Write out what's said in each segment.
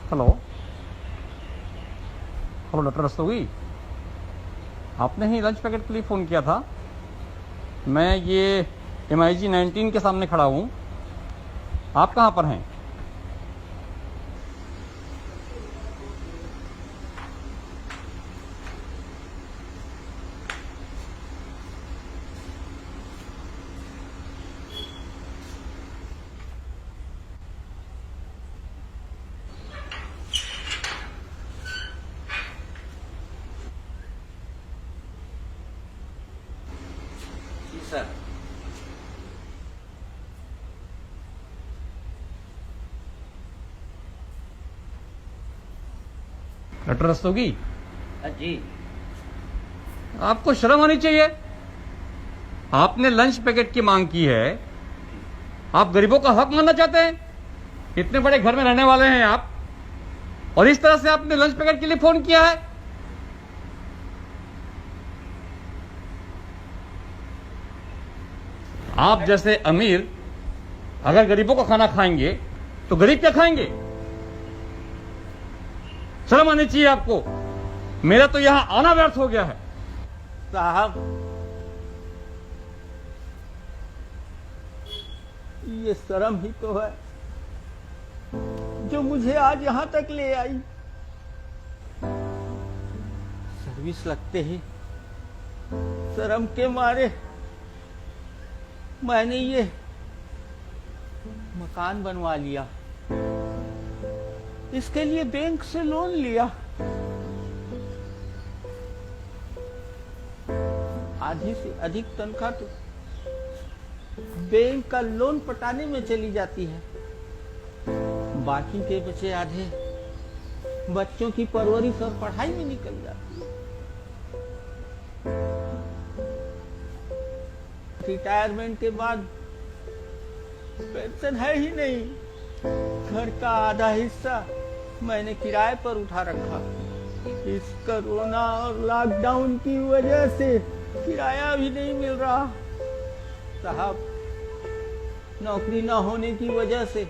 Hello hello doctor Rastogi, आपने ही lunch packet के लिए फ़ोन किया था। मैं ये MIG 19 के सामने खड़ा हूँ। आप कहाँ पर हैं? जी सर। डॉक्टर रस्तोगी, जी। आपको शर्म आनी चाहिए। आपने लंच पैकेट की मांग की है। आप गरीबों का हक मानना चाहते हैं? इतने बड़े घर में रहने वाले हैं आप, और इस तरह से आपने लंच पैकेट के लिए फोन किया है। आप जैसे अमीर अगर गरीबों का खाना खाएंगे तो गरीब क्या खाएंगे? शर्म आनी चाहिए आपको। मेरा तो यहां आना व्यर्थ हो गया है। साहब, ये शर्म ही तो है जो मुझे आज यहां तक ले आई। सर्विस लगते ही शर्म के मारे मैंने ये मकान बनवा लिया। इसके लिए बैंक से लोन लिया। आधी से अधिक तनख्वाह तो बैंक का लोन पटाने में चली जाती है। बाकी के बचे आधे बच्चों की परवरिश और पढ़ाई में निकल जाती है। रिटायरमेंट के बाद पेंशन है ही नहीं। घर का आधा हिस्सा मैंने किराए पर उठा रखा। इस कोरोना और लॉकडाउन की वजह से किराया भी नहीं मिल रहा। साहब, नौकरी न होने की वजह से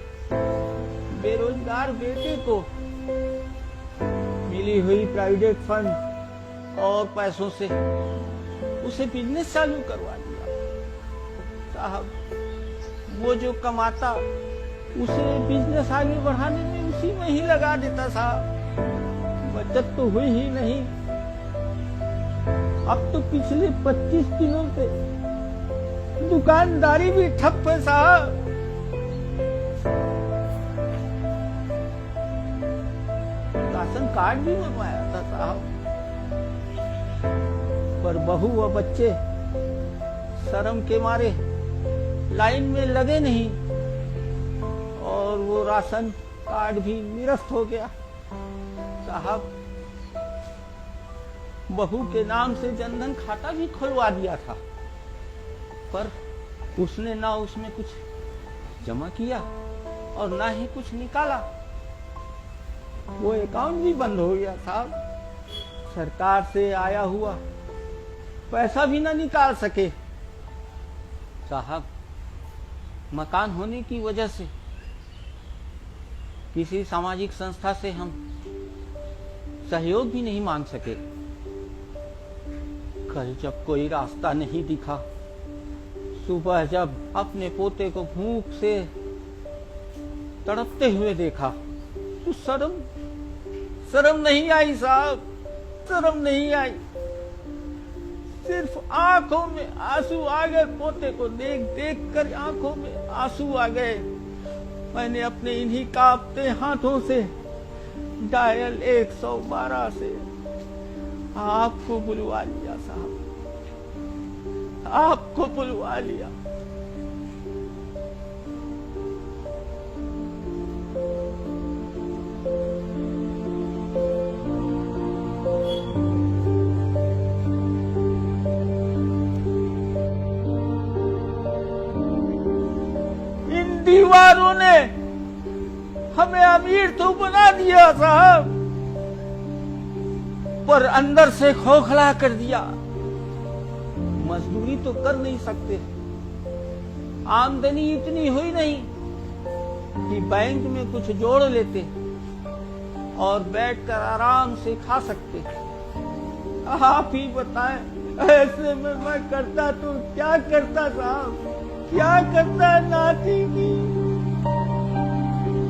बेरोजगार बेटे को मिली हुई प्राइवेट फंड और पैसों से उसे बिजनेस चालू करवा दिया। साहब, वो जो कमाता उसे बिजनेस आगे बढ़ाने में उसी में ही लगा देता। साहब, बचत तो हुई ही नहीं। अब तो पिछले 25 दिनों से दुकानदारी भी ठप है। साहब, राशन कार्ड भी बनवाया था साहब, पर बहू व बच्चे शर्म के मारे लाइन में लगे नहीं और वो राशन कार्ड भी निरस्त हो गया। साहब, बहू के नाम से जनधन खाता भी खुलवा दिया था, पर उसने ना उसमें कुछ जमा किया और ना ही कुछ निकाला। वो अकाउंट भी बंद हो गया। साहब, सरकार से आया हुआ पैसा भी ना निकाल सके। साहब, मकान होने की वजह से किसी सामाजिक संस्था से हम सहयोग भी नहीं मांग सके। कल जब कोई रास्ता नहीं दिखा, सुबह जब अपने पोते को भूख से तड़पते हुए देखा, तो शर्म नहीं आई। साहब, शर्म नहीं आई। सिर्फ आंखों में आंसू आ गए। पोते को देख देख कर आंखों में आंसू आ गए। मैंने अपने इन्हीं कांपते हाथों से डायल 112 से आपको बुलवा लिया। साहब, आपको बुलवा लिया। इन दीवारों ने हमें अमीर तो बना दिया साहब, पर अंदर से खोखला कर दिया। मजदूरी तो कर नहीं सकते, आमदनी इतनी हुई नहीं कि बैंक में कुछ जोड़ लेते। और बैठकर आराम से खा सकते। आप ही बताएं, ऐसे में मैं करता तो क्या करता साहब, क्या करता। नाती की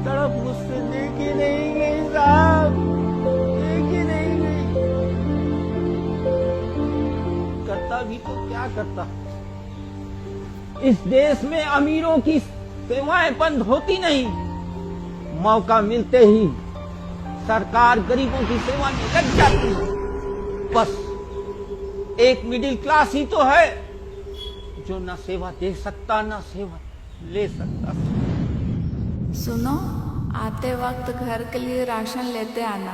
तड़प मुझसे देखी नहीं गई साहब, देखी नहीं गई। करता भी तो क्या करता। इस देश में अमीरों की सेवाएं बंद होती नहीं, मौका मिलते ही सरकार गरीबों की सेवा में लग जाती है। बस एक मिडिल क्लास ही तो है जो ना सेवा दे सकता ना सेवा ले सकता। सुनो, आते वक्त घर के लिए राशन लेते आना।